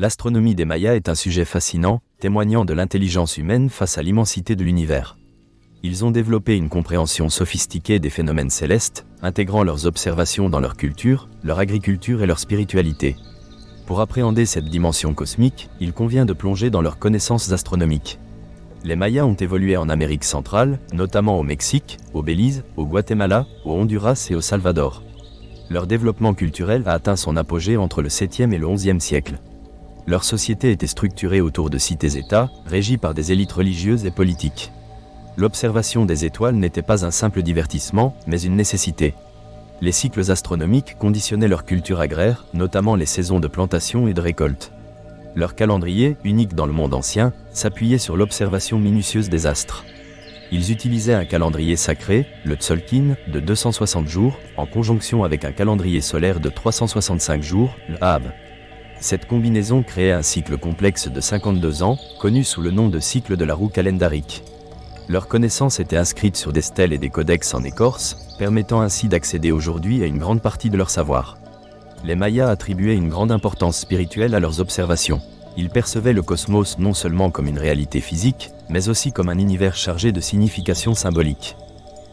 L'astronomie des Mayas est un sujet fascinant, témoignant de l'intelligence humaine face à l'immensité de l'univers. Ils ont développé une compréhension sophistiquée des phénomènes célestes, intégrant leurs observations dans leur culture, leur agriculture et leur spiritualité. Pour appréhender cette dimension cosmique, il convient de plonger dans leurs connaissances astronomiques. Les Mayas ont évolué en Amérique centrale, notamment au Mexique, au Belize, au Guatemala, au Honduras et au Salvador. Leur développement culturel a atteint son apogée entre le 7e et le 11e siècle. Leur société était structurée autour de cités-États, régies par des élites religieuses et politiques. L'observation des étoiles n'était pas un simple divertissement, mais une nécessité. Les cycles astronomiques conditionnaient leur culture agraire, notamment les saisons de plantation et de récolte. Leur calendrier, unique dans le monde ancien, s'appuyait sur l'observation minutieuse des astres. Ils utilisaient un calendrier sacré, le Tzolk'in, de 260 jours, en conjonction avec un calendrier solaire de 365 jours, le Ab. Cette combinaison créait un cycle complexe de 52 ans, connu sous le nom de cycle de la roue calendarique. Leurs connaissances étaient inscrites sur des stèles et des codex en écorce, permettant ainsi d'accéder aujourd'hui à une grande partie de leur savoir. Les Mayas attribuaient une grande importance spirituelle à leurs observations. Ils percevaient le cosmos non seulement comme une réalité physique, mais aussi comme un univers chargé de significations symboliques.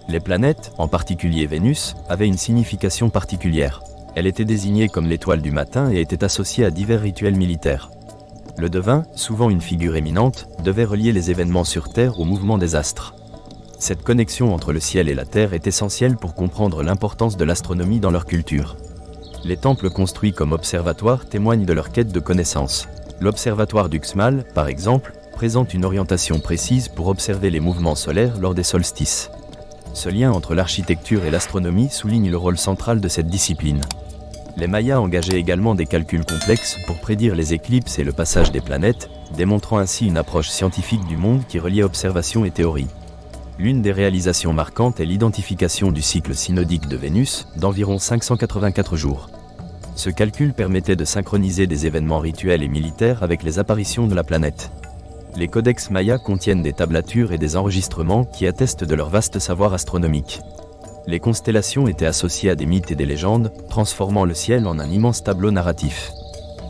Les planètes, en particulier Vénus, avaient une signification particulière. Elle était désignée comme l'étoile du matin et était associée à divers rituels militaires. Le devin, souvent une figure éminente, devait relier les événements sur Terre au mouvement des astres. Cette connexion entre le ciel et la Terre est essentielle pour comprendre l'importance de l'astronomie dans leur culture. Les temples construits comme observatoires témoignent de leur quête de connaissances. L'observatoire d'Uxmal, par exemple, présente une orientation précise pour observer les mouvements solaires lors des solstices. Ce lien entre l'architecture et l'astronomie souligne le rôle central de cette discipline. Les Mayas engageaient également des calculs complexes pour prédire les éclipses et le passage des planètes, démontrant ainsi une approche scientifique du monde qui reliait observation et théorie. L'une des réalisations marquantes est l'identification du cycle synodique de Vénus, d'environ 584 jours. Ce calcul permettait de synchroniser des événements rituels et militaires avec les apparitions de la planète. Les codex mayas contiennent des tablatures et des enregistrements qui attestent de leur vaste savoir astronomique. Les constellations étaient associées à des mythes et des légendes, transformant le ciel en un immense tableau narratif.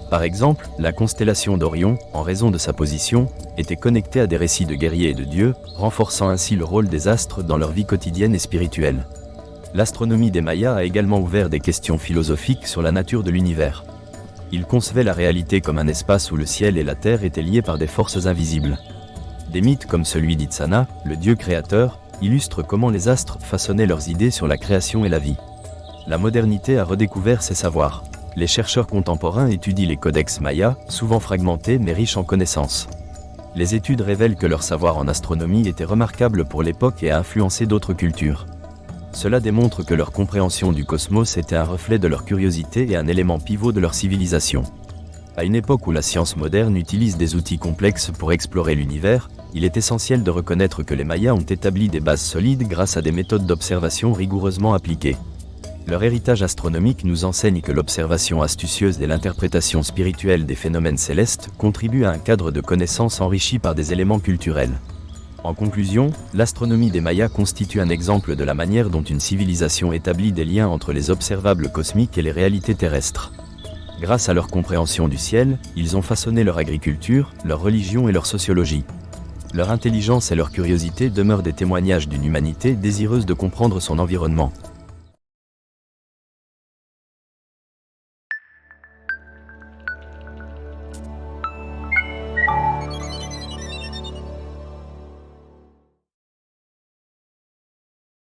Par exemple, la constellation d'Orion, en raison de sa position, était connectée à des récits de guerriers et de dieux, renforçant ainsi le rôle des astres dans leur vie quotidienne et spirituelle. L'astronomie des Mayas a également ouvert des questions philosophiques sur la nature de l'univers. Ils concevaient la réalité comme un espace où le ciel et la terre étaient liés par des forces invisibles. Des mythes comme celui d'Itzana, le dieu créateur, illustrent comment les astres façonnaient leurs idées sur la création et la vie. La modernité a redécouvert ces savoirs. Les chercheurs contemporains étudient les codex mayas, souvent fragmentés mais riches en connaissances. Les études révèlent que leur savoir en astronomie était remarquable pour l'époque et a influencé d'autres cultures. Cela démontre que leur compréhension du cosmos était un reflet de leur curiosité et un élément pivot de leur civilisation. À une époque où la science moderne utilise des outils complexes pour explorer l'univers, il est essentiel de reconnaître que les Mayas ont établi des bases solides grâce à des méthodes d'observation rigoureusement appliquées. Leur héritage astronomique nous enseigne que l'observation astucieuse et l'interprétation spirituelle des phénomènes célestes contribuent à un cadre de connaissances enrichi par des éléments culturels. En conclusion, l'astronomie des Mayas constitue un exemple de la manière dont une civilisation établit des liens entre les observables cosmiques et les réalités terrestres. Grâce à leur compréhension du ciel, ils ont façonné leur agriculture, leur religion et leur sociologie. Leur intelligence et leur curiosité demeurent des témoignages d'une humanité désireuse de comprendre son environnement.